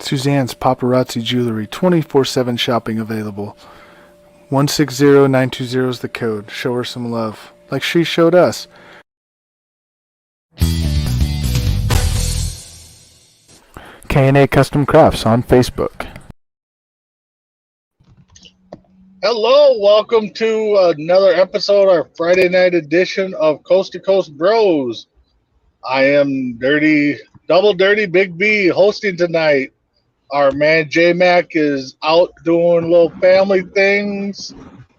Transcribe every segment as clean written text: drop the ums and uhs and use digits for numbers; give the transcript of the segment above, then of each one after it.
Suzanne's Paparazzi Jewelry, 24/7 shopping available. 160920 is the code. Show her some love, like she showed us. K&A Custom Crafts on Facebook. Hello, welcome to another episode, our Friday night edition of Coast to Coast Bros. I am Double Dirty Big B hosting tonight. Our man J-Mac is out doing little family things,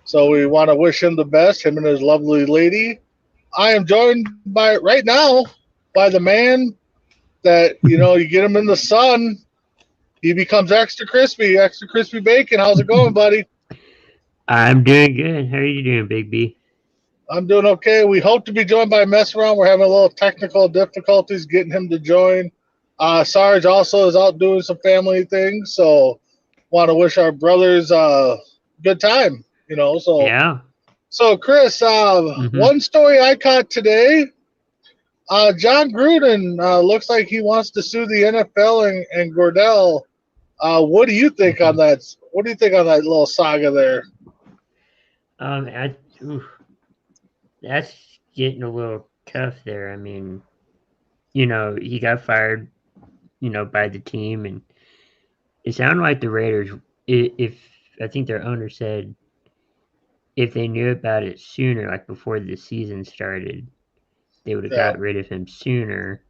so we want to wish him the best, him and his lovely lady. I am joined right now by the man that, you get him in the sun, he becomes extra crispy bacon. How's it going, buddy? I'm doing good. How are you doing, Big B? I'm doing okay. We hope to be joined by Mess Around. We're having a little technical difficulties getting him to join. Sarge also is out doing some family things, so want to wish our brothers a good time, So Yeah. So Chris, one story I caught today, John Gruden looks like he wants to sue the NFL and Gordell. What do you think on that? What do you think on that little saga there? That's getting a little tough there. I mean, he got fired, by the team, and it sounded like the Raiders, if I think their owner said if they knew about it sooner, like before the season started, they would have got rid of him sooner.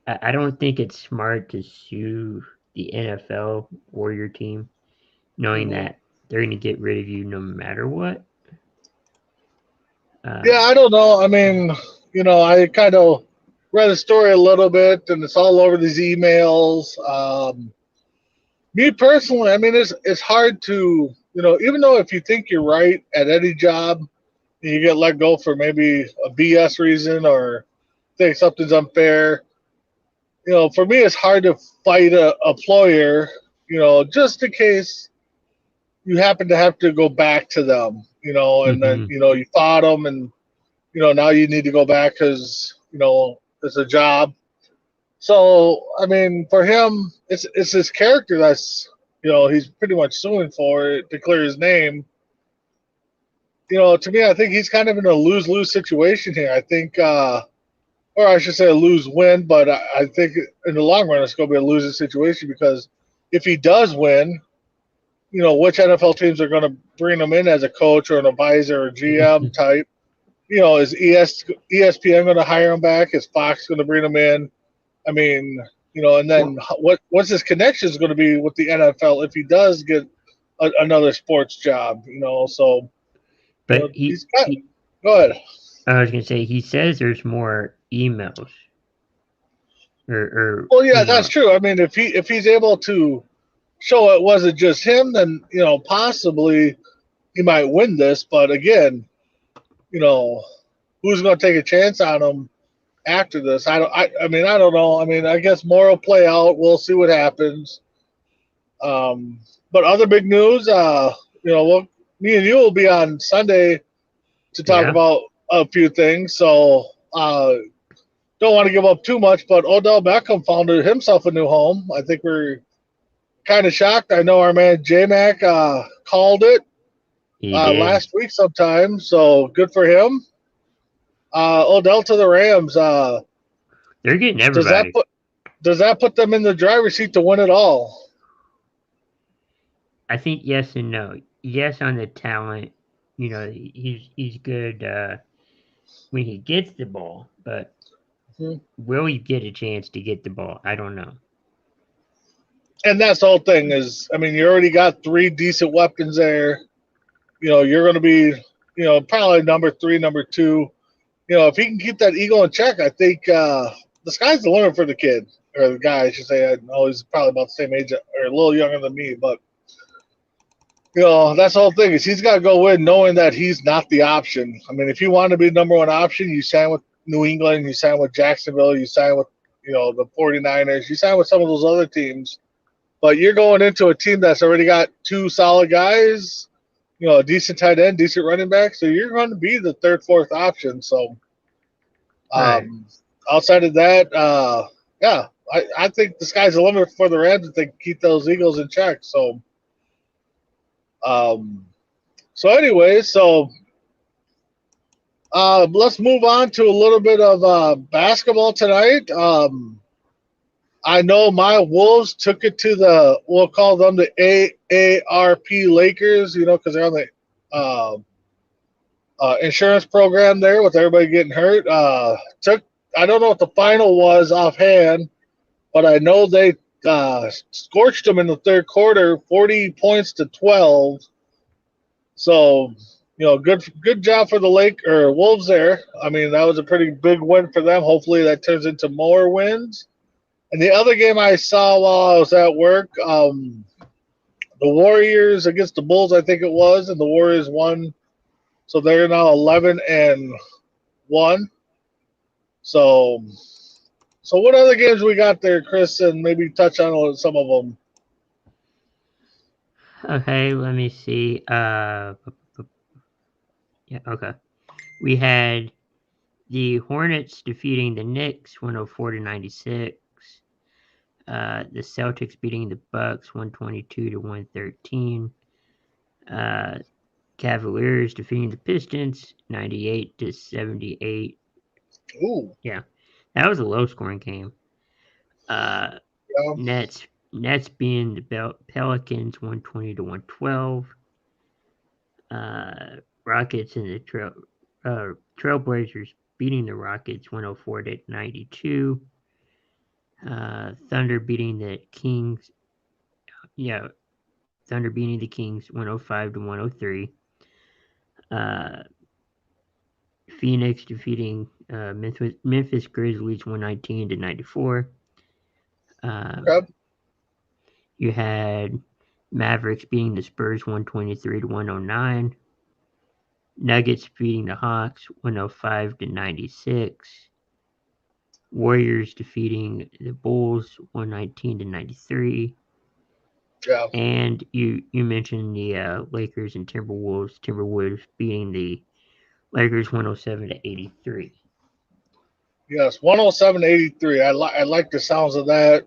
I don't think it's smart to sue the NFL or your team, knowing that they're going to get rid of you no matter what. I don't know. I mean, I kind of read the story a little bit, and it's all over these emails. Me personally, I mean, it's hard to, even though if you think you're right at any job, and you get let go for maybe a BS reason or think something's unfair. For me, it's hard to fight a employer, just in case you happen to have to go back to them, and then, you fought them and, now you need to go back because, it's a job. So, I mean, for him, it's his character that's, he's pretty much suing for it to clear his name. To me, I think he's kind of in a lose-lose situation here. I think, or I should say a lose-win, but I think in the long run it's going to be a losing situation because if he does win, which NFL teams are going to bring him in as a coach or an advisor or GM type? Is ESPN going to hire him back? Is Fox going to bring him in? I mean, and then what's his connections going to be with the NFL if he does get another sports job? So. But go ahead. I was going to say, he says there's more emails. Well, yeah, that's true. I mean, if he's able to show it wasn't just him, then possibly he might win this. But again, who's going to take a chance on him after this? I mean, I don't know. I mean, I guess more will play out. We'll see what happens. But other big news, me and you will be on Sunday to talk about a few things. So don't want to give up too much, but Odell Beckham found himself a new home. I think we're kind of shocked. I know our man J-Mac called it last week sometime, so good for him. Odell to the Rams. They're getting everybody. Does that put them in the driver's seat to win it all? I think yes and no. Yes, on the talent, he's good when he gets the ball, but will he get a chance to get the ball? I don't know. And that's the whole thing is, I mean, you already got 3 decent weapons there. You're going to be, probably number 3, number 2. If he can keep that ego in check, I think the sky's the limit for the kid, or the guy, I should say. I know he's probably about the same age or a little younger than me, but that's the whole thing is he's got to go in knowing that he's not the option. I mean, if you want to be the number 1 option, you sign with New England, you sign with Jacksonville, you sign with, the 49ers, you sign with some of those other teams. But you're going into a team that's already got 2 solid guys, a decent tight end, decent running back. So you're going to be the 3rd, 4th option. So outside of that, I think the sky's the limit for the Rams if they can keep those Eagles in check. So, let's move on to a little bit of basketball tonight. I know my Wolves took it to we'll call them the AARP Lakers, because they're on the insurance program there with everybody getting hurt. I don't know what the final was offhand, but I know they scorched them in the third quarter, 40 points to 12. So, good job for the Wolves there. I mean, that was a pretty big win for them. Hopefully that turns into more wins. And the other game I saw while I was at work, the Warriors against the Bulls, I think it was, and the Warriors won. So they're now 11-1. So what other games we got there, Chris, and maybe touch on some of them? Okay, let me see. Yeah, okay. We had the Hornets defeating the Knicks 104-96. The Celtics beating the Bucks 122-113. Cavaliers defeating the Pistons 98-78. Ooh. Yeah, that was a low-scoring game. Nets being the Pelicans 120-112. Rockets and the Trailblazers beating the Rockets 104-92. Thunder beating the Kings. Yeah, Thunder beating the Kings 105-103. Phoenix defeating Memphis Grizzlies 119-94. You had Mavericks beating the Spurs 123-109. Nuggets beating the Hawks 105-96. Warriors defeating the Bulls 119-93. Yeah. And you mentioned the Lakers and Timberwolves. Timberwolves beating the Lakers 107-83. Yes, 107-83. I like the sounds of that.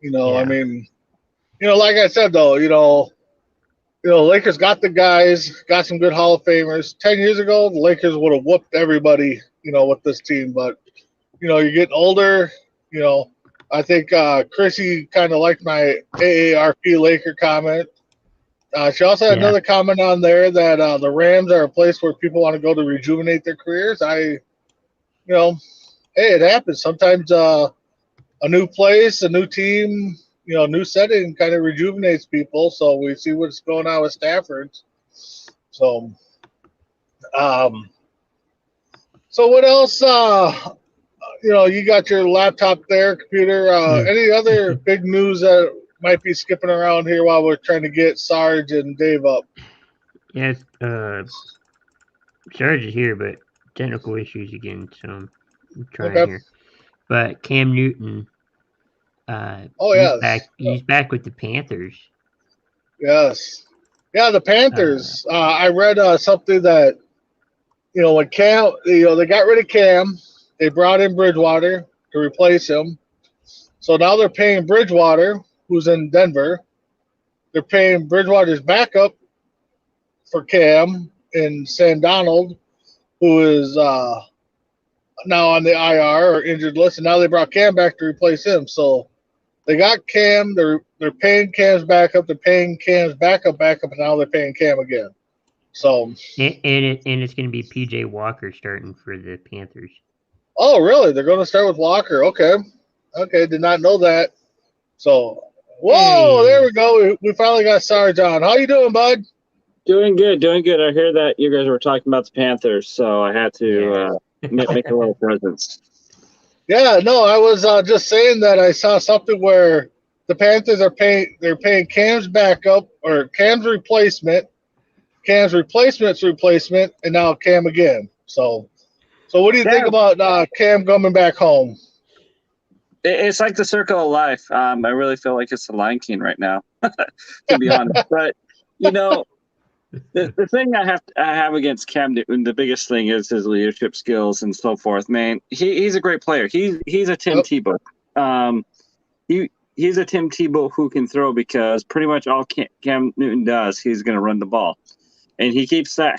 I mean, like I said though, Lakers got the guys, got some good Hall of Famers. 10 years ago, the Lakers would have whooped everybody, with this team. But you're getting older. I think Chrissy kind of liked my AARP Laker comment. She also had another comment on there that the Rams are a place where people want to go to rejuvenate their careers. Hey, it happens. Sometimes a new place, a new team, new setting kind of rejuvenates people. So we see what's going on with Stafford. So, what else? You got your laptop there, computer. Any other big news that might be skipping around here while we're trying to get Sarge and Dave up? Yes, Sarge is here, but technical issues again, so I'm trying here. But Cam Newton, he's back with the Panthers. Yes. Yeah, the Panthers. I read something that, when Cam, they got rid of Cam, they brought in Bridgewater to replace him. So now they're paying Bridgewater, who's in Denver. They're paying Bridgewater's backup for Cam in Sam Donald, who is now on the IR or injured list, and now they brought Cam back to replace him. So they got Cam. They're paying Cam's backup. They're paying Cam's backup, and now they're paying Cam again. So and it's going to be PJ Walker starting for the Panthers. Oh, really? They're going to start with Walker. Okay, did not know that. So, there we go. We finally got Sarge on. How you doing, bud? Doing good. I hear that you guys were talking about the Panthers, so I had to make a little presence. Yeah, no, I was just saying that I saw something where the Panthers they're paying Cam's backup or Cam's replacement's replacement, and now Cam again. So what do you think about Cam coming back home? It's like the circle of life. I really feel like it's the Lion King right now, to be honest. But the thing I have against Cam Newton, the biggest thing is his leadership skills and so forth. Man, he's a great player. He's a Tim Tebow. he's a Tim Tebow who can throw, because pretty much all Cam Newton does, he's going to run the ball, and he keeps that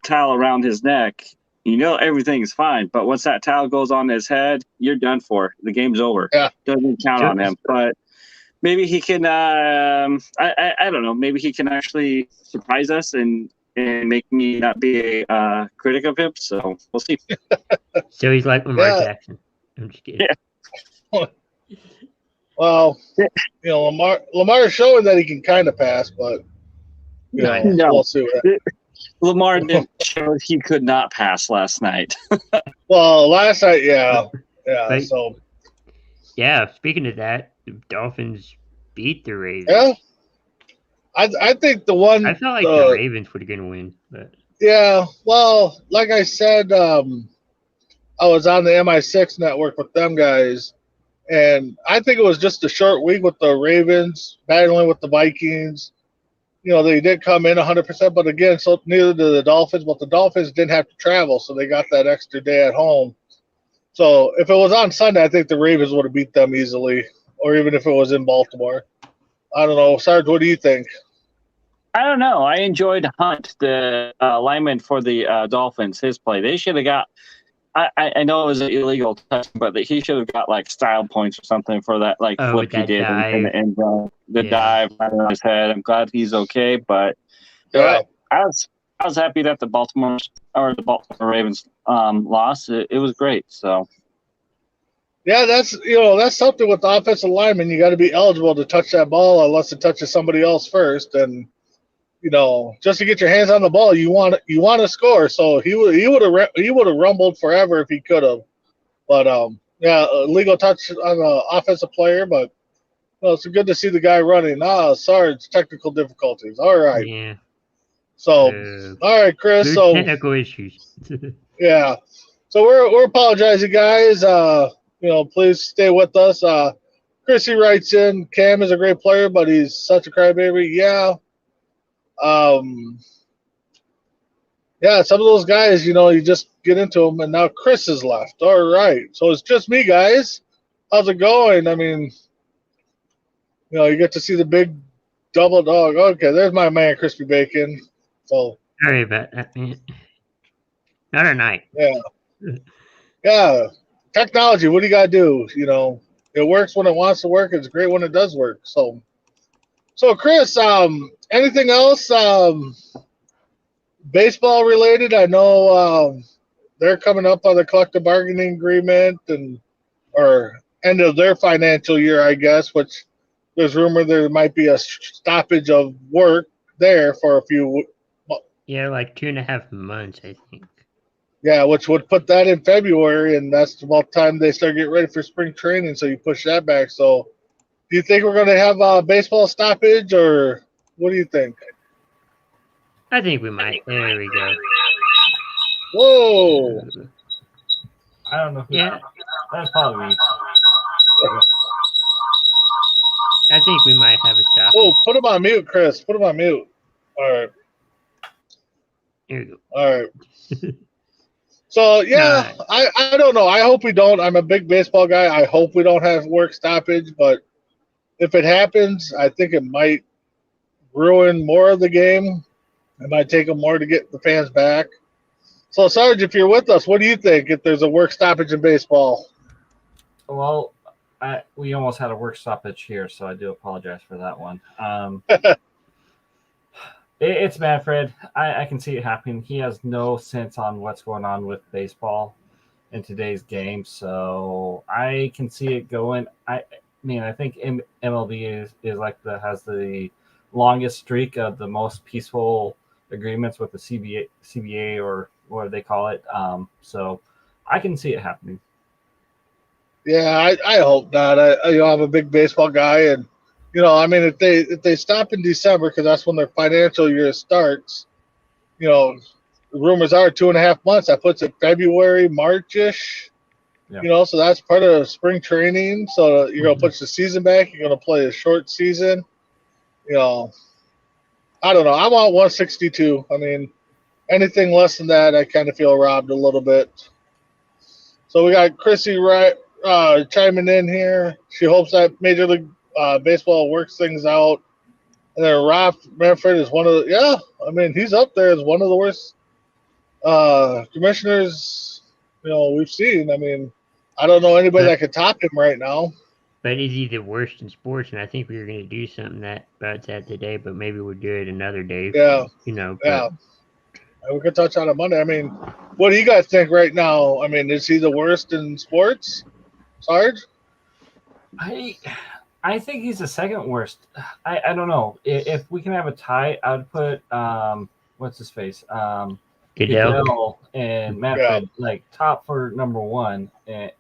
towel around his neck. You know everything's fine, but once that towel goes on his head, you're done for. The game's over. Yeah. Doesn't count on him. But maybe he can. I don't know. Maybe he can actually surprise us and make me not be a critic of him. So we'll see. So he's like Lamar Yeah. Jackson. I'm just kidding. Yeah. Well, Lamar is showing that he can kind of pass, but No. we'll see. Lamar didn't show he could not pass last night. Well, last night, yeah. But- So Yeah, speaking of that, the Dolphins beat the Ravens. yeah, I think the one. I felt like the Ravens were going to win, but Yeah, well, like I said, I was on the MI6 network with them guys, and I think it was just a short week with the Ravens battling with the Vikings. They did come in 100%, but again, so neither did the Dolphins, but the Dolphins didn't have to travel, so they got that extra day at home. So if it was on Sunday, I think the Ravens would have beat them easily, or even if it was in Baltimore. I don't know. Sarge, what do you think? I don't know. I enjoyed Hunt, the lineman for the Dolphins, his play. They should have got. I know it was an illegal touch, but he should have got like style points or something for that flip he that did in the end zone. The Yeah. dive on his head. I'm glad he's okay, but Yeah. I was happy that the Baltimore Ravens lost. It was great. So Yeah, that's something with the offensive lineman. You got to be eligible to touch that ball unless it touches somebody else first, and just to get your hands on the ball, you want to score. So he would have rumbled forever if he could have, but illegal touch on the offensive player. But it's good to see the guy running. Sarge, technical difficulties. All right. yeah. So all right, Chris. There's So technical issues. yeah. So we're apologizing, guys. Please stay with us. Chrissy writes in, Cam is a great player, but he's such a crybaby. Yeah. Some of those guys, you just get into them, and now Chris is left. All right. So it's just me, guys. How's it going? I mean, you get to see the big double dog. Okay, there's my man, Crispy Bacon. So Sorry about that, man. Not a night. yeah, technology. What do you gotta do? It works when it wants to work. It's great when it does work. So Chris, anything else baseball related? I know they're coming up on the collective bargaining agreement or end of their financial year, I guess. Which there's rumor there might be a stoppage of work there for a few. Yeah, like 2.5 months, I think. Yeah, which would put that in February, and that's about the time they start getting ready for spring training. So you push that back. So, do you think we're going to have a baseball stoppage, or what do you think? I think we might. There we go. Whoa! I don't know. Yeah. That's probably me. I think we might have a stop. Oh, put him on mute, Chris. Put him on mute. All right. There we go. All right. So yeah, I don't know. I hope we don't. I'm a big baseball guy. I hope we don't have work stoppage, but if it happens, I think it might ruin more of the game. It might take them more to get the fans back. So Sarge, if you're with us, what do you think if there's a work stoppage in baseball? Well, we almost had a work stoppage here, so I do apologize for that one. It's Manfred. I can see it happening. He has no sense on what's going on with baseball in today's game, so I can see it going. I think MLB is like has the longest streak of the most peaceful agreements with the CBA or what do they call it. So I can see it happening. Yeah, I hope not. I'm a big baseball guy, and if they stop in December because that's when their financial year starts, the rumors are 2.5 months. That puts it February, March-ish. Yeah. So that's part of spring training. So you're gonna push the season back. You're gonna play a short season. I don't know. I want 162. I mean, anything less than that, I kind of feel robbed a little bit. So we got Chrissy chiming in here. She hopes that Major League Baseball works things out. And then Rob Manfred is one of the, yeah, I mean, he's up there as one of the worst commissioners, we've seen. I mean, I don't know anybody that could top him right now. But is he the worst in sports? And I think we were going to do something about that today, but maybe we'll do it another day. Yeah. But, Yeah. We could touch on it Monday. I mean, what do you guys think right now? I mean, is he the worst in sports, Sarge? I think he's the second worst. I don't know. If we can have a tie, I would put what's his face? Goodell. And Manfred like top for number one. And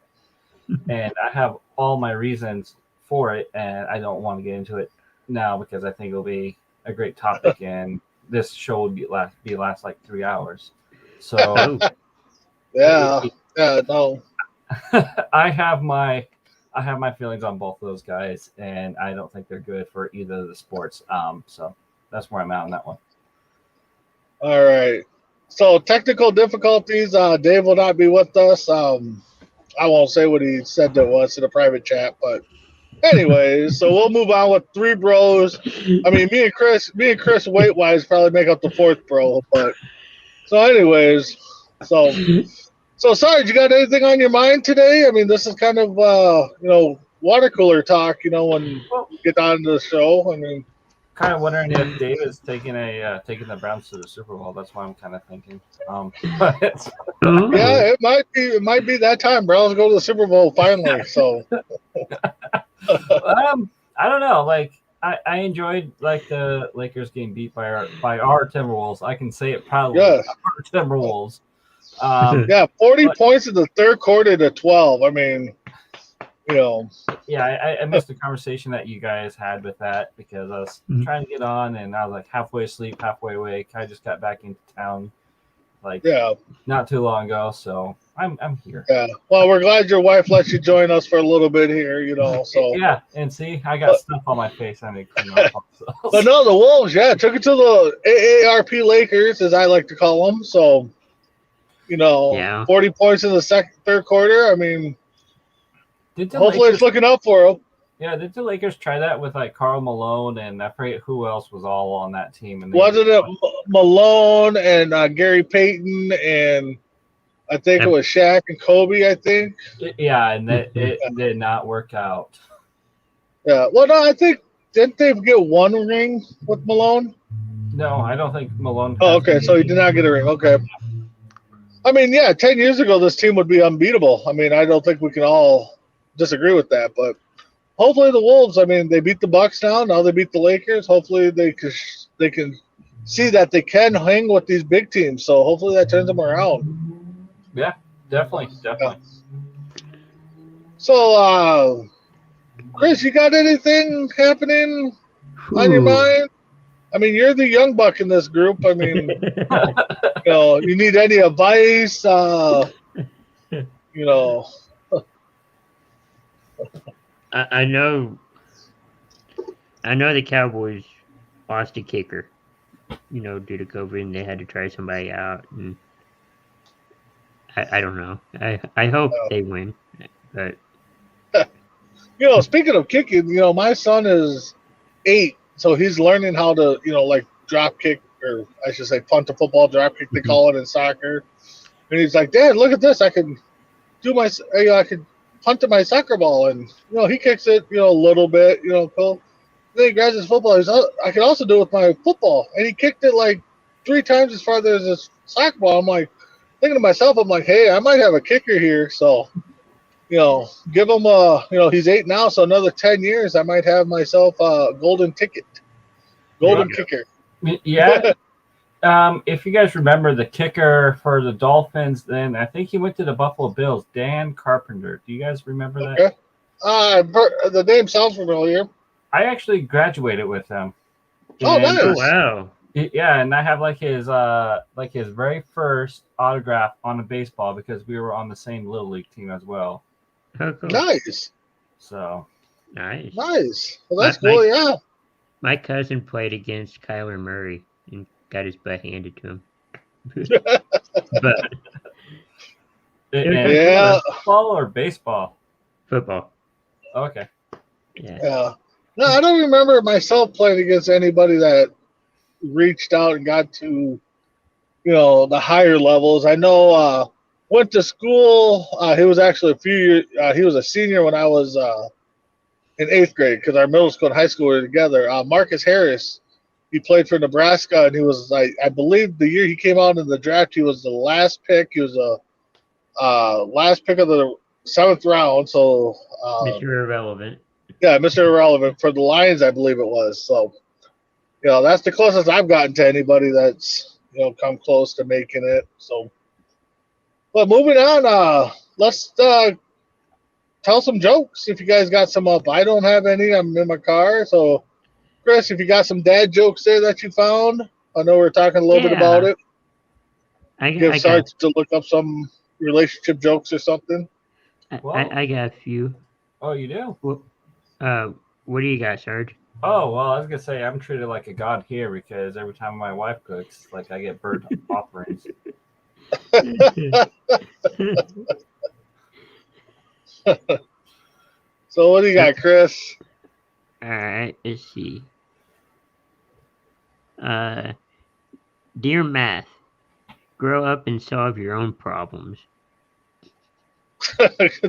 I have all my reasons for it, and I don't want to get into it now because I think it'll be a great topic and this show would last like 3 hours. So no. I have my feelings on both of those guys, and I don't think they're good for either of the sports. So that's where I'm at on that one. All right. So technical difficulties. Dave will not be with us. I won't say what he said to us in a private chat, but anyways, so we'll move on with three bros. I mean, me and Chris weight wise probably make up the fourth bro, but so anyways, so Sarge, you got anything on your mind today? I mean, this is kind of water cooler talk, when we get on to the show. I mean, kind of wondering if David's taking the Browns to the Super Bowl. That's what I'm kind of thinking. But yeah, it might be that time. Browns go to the Super Bowl finally. So I don't know. Like I enjoyed like the Lakers getting beat by our Timberwolves. I can say it proudly. Yes. Our Timberwolves. 40 points in the third quarter to 12. I mean, Yeah, I missed the conversation that you guys had with that because I was trying to get on and I was like halfway asleep, halfway awake. I just got back into town not too long ago, so I'm here. Yeah. Well, we're glad your wife let you join us for a little bit here, so yeah, and see, I got stuff on my face I need to clean up also. But no, the Wolves, took it to the AARP Lakers, as I like to call them. So 40 points in the third quarter. I mean, hopefully it's looking up for them. Yeah, did the Lakers try that with like Karl Malone and I forget who else was all on that team? And wasn't it Malone and Gary Payton and I think it was Shaq and Kobe? I think. Yeah, and it did not work out. Yeah, well, no, I think didn't they get one ring with Malone? No, I don't think Malone. Oh, okay, so he did not get a ring. Okay. I mean, 10 years ago, this team would be unbeatable. I mean, I don't think we can all disagree with that, but hopefully the Wolves, I mean, they beat the Bucks now they beat the Lakers. Hopefully they can see that they can hang with these big teams. So hopefully that turns them around. Yeah, definitely. Yeah. So, Chris, you got anything happening on your mind? I mean, you're the young buck in this group. I mean, you need any advice? I know the Cowboys lost a kicker, due to COVID, and they had to try somebody out. And I don't know. I hope they win, but speaking of kicking, my son is 8, so he's learning how to, drop kick, or I should say punt the football, drop kick, they call it in soccer. And he's like, Dad, look at this. I can I could punt to my soccer ball. And, he kicks it, a little bit, cool. Then he grabs his football. He's, I can also do it with my football. And he kicked it like 3 times as far as his soccer ball. I'm like, thinking to myself, I'm like, hey, I might have a kicker here. So, give him he's 8 now. So another 10 years, I might have myself a golden ticket. Golden kicker. Yeah. If you guys remember the kicker for the Dolphins, then I think he went to the Buffalo Bills, Dan Carpenter. Do you guys remember that? Okay. The name sounds familiar. I actually graduated with him. Oh, nice. Oh, wow. Yeah, and I have like his very first autograph on a baseball because we were on the same Little League team as well. Oh, cool. Nice. So Nice. Well, that's cool, yeah. My cousin played against Kyler Murray and got his butt handed to him. But football or baseball? Football. Okay. Yeah. Yeah. No, I don't remember myself playing against anybody that reached out and got to, the higher levels. I know went to school. He was actually a few years. He was a senior when I was in 8th grade because our middle school and high school were together. Marcus Harris, he played for Nebraska, and he was like, I believe the year he came out in the draft, he was the last pick. He was the last pick of the 7th round. So Mr. Irrelevant. yeah, Mr. Irrelevant for the Lions, I believe it was. So that's the closest I've gotten to anybody that's come close to making it. So, but moving on, let's tell some jokes. If you guys got some up, I don't have any. I'm in my car. So, Chris, if you got some dad jokes there that you found, I know we're talking a little bit about it. I Give got Sarge to look up some relationship jokes or something. I got a few. Oh, you do? What do you got, Sarge? Oh, well, I was going to say I'm treated like a god here because every time my wife cooks, like I get bird offerings. So, what do you got, Chris? All right, let's see. Dear Math, grow up and solve your own problems.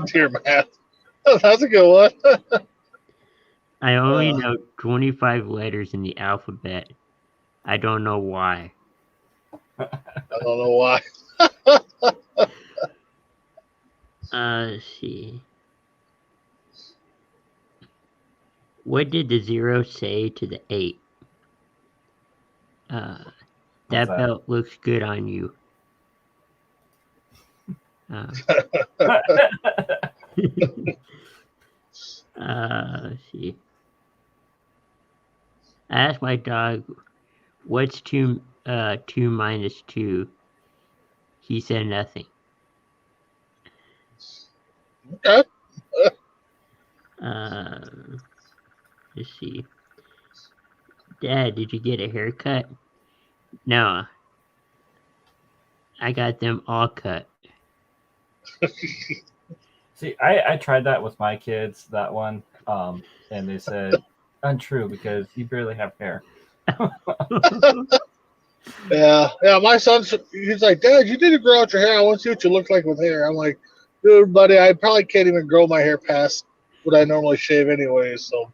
Dear Matt. That's a good one. I only know 25 letters in the alphabet. I don't know why. I don't know why. Let's see. What did the 0 say to the 8? That that? belt looks good on you. Let's see. I asked my dog, what's 2 minus 2? He said nothing. Okay. Let's see. Dad, did you get a haircut? No. I got them all cut. See, I tried that with my kids, that one, and they said untrue because you barely have hair. Yeah. My son's, he's like, Dad, you didn't grow out your hair. I want to see what you look like with hair. I'm like, dude, buddy, I probably can't even grow my hair past what I normally shave anyway. So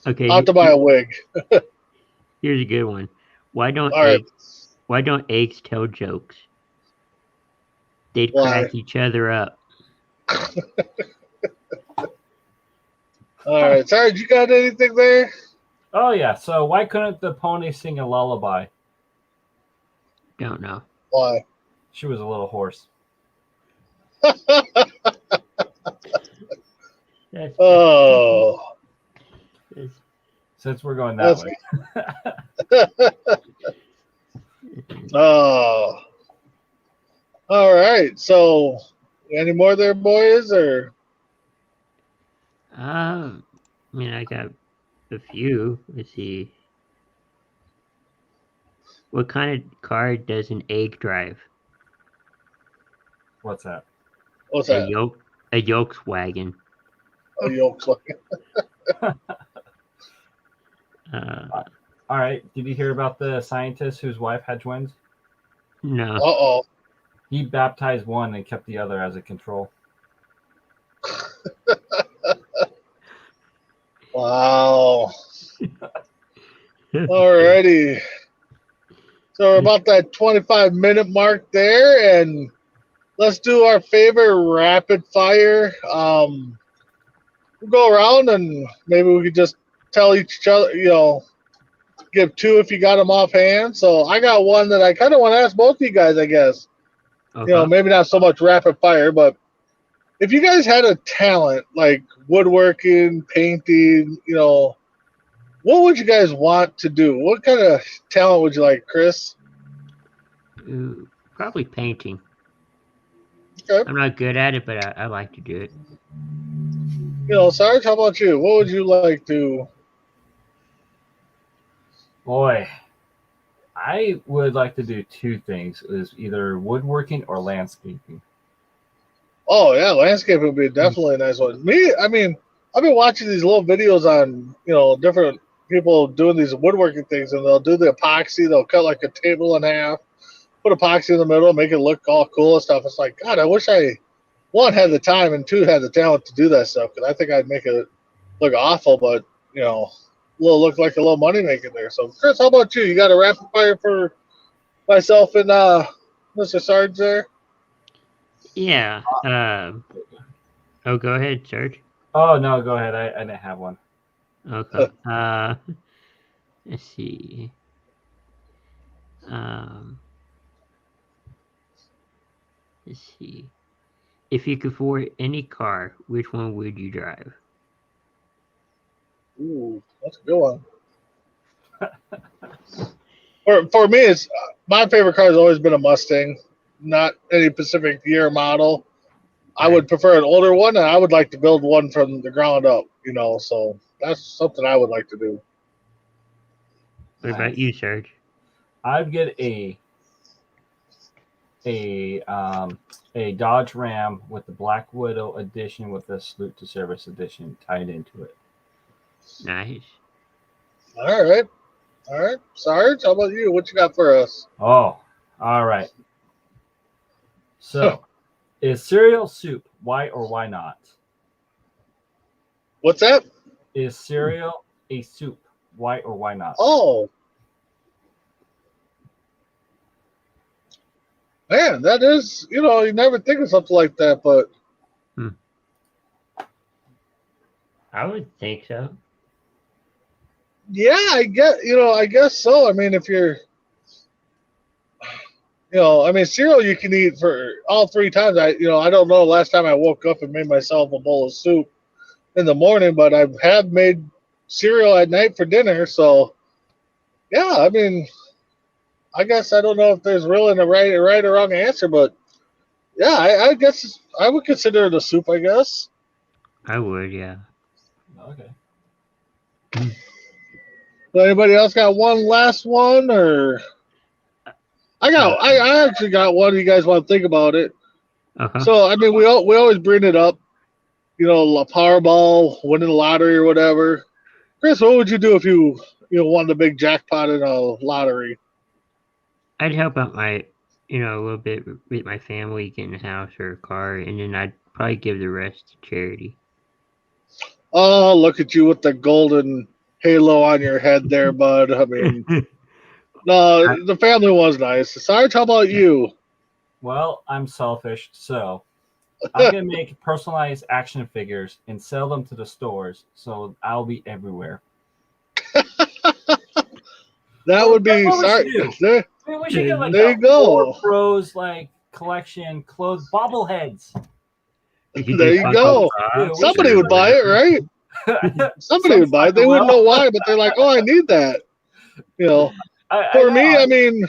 Okay. I'll have to buy a wig. Here's a good one. Why don't All right. eggs tell jokes? They'd Why? crack each other up. All right. Sarge, you got anything there? Oh, yeah. So why couldn't the pony sing a lullaby? Don't know. Why? She was a little horse. That's, Oh. that's- Since we're going that That's- way. Oh. All right. So, any more there, boys? Or I mean, I got a few. Let's see. What kind of car does an egg drive? What's that? what's A that? Volkswagen. A yolk. All right. Did you hear about the scientist whose wife had twins? No. Uh-oh. He baptized one and kept the other as a control. Wow. Alrighty. So we're about that 25-minute mark there, and let's do our favorite rapid fire. We'll go around and maybe we could just tell each other, give two if you got them offhand. So I got one that I kind of want to ask both of you guys, I guess. Okay. Maybe not so much rapid fire, but if you guys had a talent like woodworking, painting, what would you guys want to do? What kind of talent would you like, Chris? Ooh, probably painting. Okay. I'm not good at it, but I like to do it. Sarge, how about you? What would you like to? Boy, I would like to do two things: is either woodworking or landscaping. Oh yeah, landscape would be definitely a nice one. Me, I mean, I've been watching these little videos on different people doing these woodworking things, and they'll do the epoxy. They'll cut like a table in half, put epoxy in the middle, make it look all cool and stuff. It's like, God, I wish I one had the time and two had the talent to do that stuff, because I think I'd make it look awful, but look like a little money making there. So Chris, how about you? You got a rapid fire for myself and Mr. Sarge there? Yeah. Oh, go ahead, Serge. Oh no, go ahead. I didn't have one. Okay. Let's see. Let's see. If you could afford any car, which one would you drive? Ooh, that's a good one. For me, it's my favorite car has always been a Mustang, not any specific year or model. I would prefer an older one, and I would like to build one from the ground up. So that's something I would like to do. What about you, Serge? I'd get a Dodge Ram with the Black Widow edition with the Salute to Service edition tied into it. Nice. All right. Sarge, how about you? What you got for us? Oh, all right. So, is cereal soup? Why or why not? What's that? Is cereal a soup? Why or why not? Oh, man, that is, you never think of something like that, but I would think so. yeah, I guess so. I mean, if you're, cereal you can eat for all 3 times. I don't know the last time I woke up and made myself a bowl of soup in the morning, but I have made cereal at night for dinner. So, yeah, I mean, I guess I don't know if there's really a right or wrong answer, but yeah, I guess I would consider it a soup, I guess. I would, yeah. Okay. So anybody else got one last one, or I actually got one. You guys want to think about it? Uh-huh. So I mean, we always bring it up, a Powerball, winning the lottery or whatever. Chris, what would you do if you won the big jackpot in a lottery? I'd help out a little bit with my family, getting a house or a car, and then I'd probably give the rest to charity. Oh, look at you with the golden halo on your head there, bud. I mean, no, the family was nice. Sarge, how about you? Well, I'm selfish, so I'm gonna make personalized action figures and sell them to the stores, so I'll be everywhere. That would be That's what we Sarge. should do. I mean, we should get like There you go. Pros like collection clothes bobbleheads. There you go. Somebody would buy it, right? Somebody would buy it. They wouldn't know why, but they're like, "Oh, I need that." For me, I mean,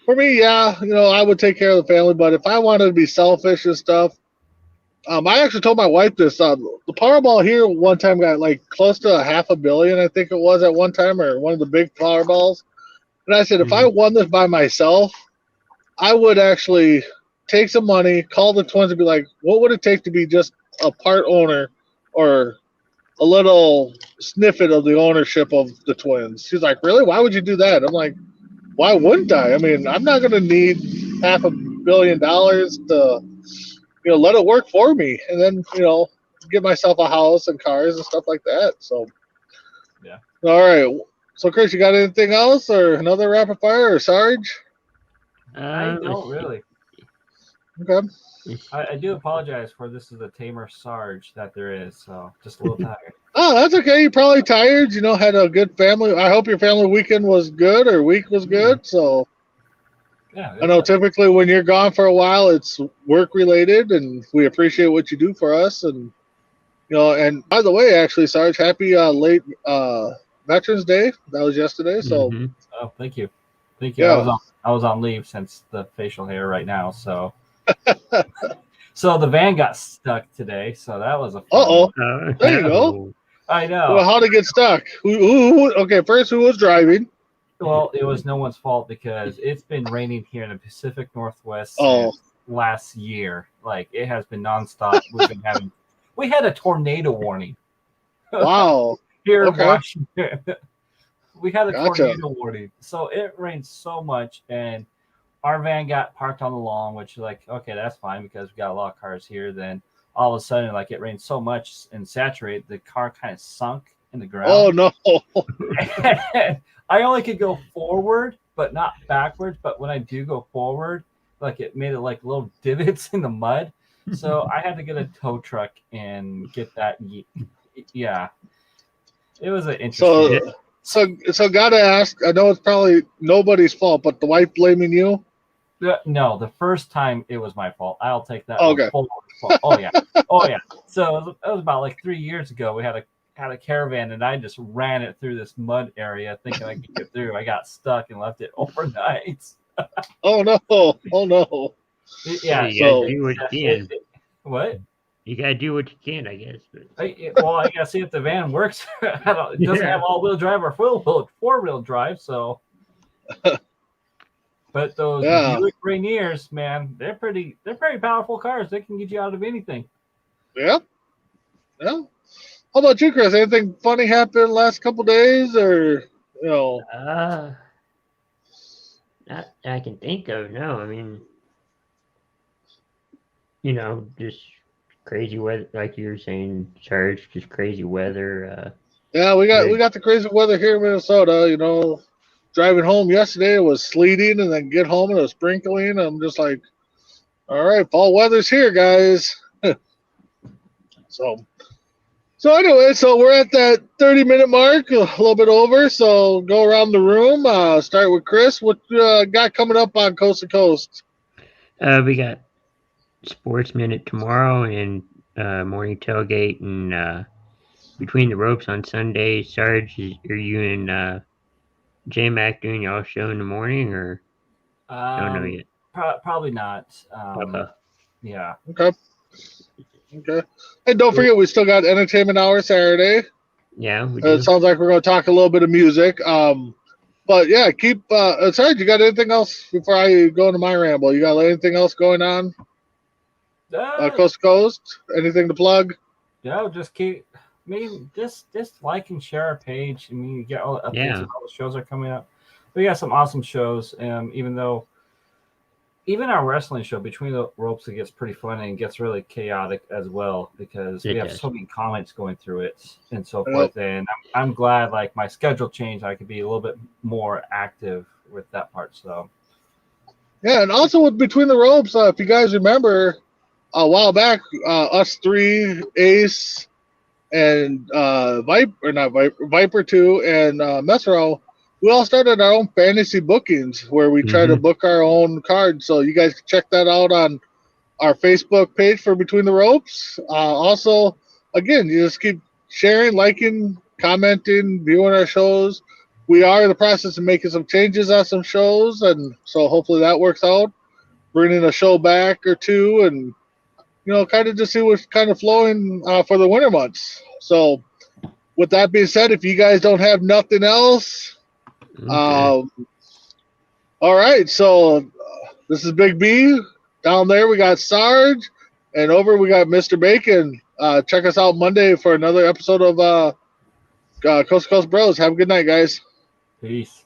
for me, yeah, I would take care of the family. But if I wanted to be selfish and stuff, I actually told my wife this. The Powerball here one time got like close to $500 million, I think it was at one time, or one of the big Powerballs. And I said, if I won this by myself, I would actually take some money, call the twins, and be like, what would it take to be just a part owner or a little snippet of the ownership of the twins? She's like, really? Why would you do that? I'm like, why wouldn't I? I mean, I'm not going to need $500 million to, let it work for me. And then, get myself a house and cars and stuff like that. So, yeah. All right. So, Chris, you got anything else or another rapid fire or Sarge? I don't really. Okay. I do apologize for this is the tamer Sarge that there is, so just a little tired. Oh, that's okay. You're probably tired. Had a good family. I hope your family weekend was good or week was good. So, Yeah. I know typically when you're gone for a while, it's work related, and we appreciate what you do for us. And and by the way, actually, Sarge, happy late Veterans Day. That was yesterday. So, Oh, thank you. Yeah. I was on leave since the facial hair right now, so. So the van got stuck today, so that was a fun one. There you go. I know. Well, how'd it get stuck? Okay, first, who was driving? Well, it was no one's fault because it's been raining here in the Pacific Northwest Oh. since last year. Like it has been nonstop. We had a tornado warning Wow. here Okay. in Washington. We had a Gotcha. tornado warning, so it rained so much, and our van got parked on the lawn, which like okay, that's fine because we got a lot of cars here. Then all of a sudden, like it rained so much and saturated, the car kind of sunk in the ground. Oh no. I only could go forward, but not backwards. But when I do go forward, like it made it like little divots in the mud. So I had to get a tow truck and get that. Yeah, it was an interesting. So gotta ask. I know it's probably nobody's fault, but the wife blaming you. No, the first time it was my fault. I'll take that. Okay. Full fault. Oh yeah, oh yeah. So it was about like 3 years ago. We had a caravan, and I just ran it through this mud area, thinking I could get through. I got stuck and left it overnight. Oh no. Oh no. you Yeah. gotta so- do what you can. What? You gotta do what you can, I guess. But I gotta see if the van works. It doesn't have all-wheel drive or four-wheel drive, so. But those Yeah. Buick Rainiers, man, they're pretty powerful cars. They can get you out of anything. Yep. Yeah. How about you, Chris? Anything funny happened last couple days, or not that I can think of. No, I mean, just crazy weather, like you were saying, Sarge. Just crazy weather. Yeah, we Right. got the crazy weather here in Minnesota. Driving home yesterday, it was sleeting, and then get home and it was sprinkling. I'm just like, all right, fall weather's here, guys. So anyway, so we're at that 30-minute mark, a little bit over. So go around the room. Start with Chris. What got coming up on Coast to Coast? We got Sports Minute tomorrow and morning tailgate and Between the Ropes on Sunday. Sarge, are you and J-Mac doing y'all show in the morning, or don't know yet? Probably not. Okay. Yeah. Okay. And don't forget, we still got Entertainment Hour Saturday. Yeah, we do. It sounds like we're going to talk a little bit of music. But yeah, keep. Sorry, you got anything else before I go into my ramble? You got anything else going on? Coast to Coast? Anything to plug? Just keep. Just like and share our page. I mean, you get all the updates Yeah. of all the shows are coming up. We got some awesome shows. Even our wrestling show, Between the Ropes, it gets pretty fun and gets really chaotic as well because It we have does. so many comments going through it and so Yep. forth. And I'm glad, like, my schedule changed. I could be a little bit more active with that part. So, Yeah, and also with Between the Ropes, if you guys remember, a while back, us three, Ace, and Viper 2, and Mesro, we all started our own fantasy bookings where we try to book our own cards. So you guys can check that out on our Facebook page for Between the Ropes. Also, again, you just keep sharing, liking, commenting, viewing our shows. We are in the process of making some changes on some shows, and so hopefully that works out. Bringing a show back or two, and kind of just see what's kind of flowing for the winter months. So, with that being said, if you guys don't have nothing else, Okay. all right. So this is Big B. Down there we got Sarge, and over we got Mr. Bacon. Check us out Monday for another episode of Coast to Coast Bros. Have a good night, guys. peace.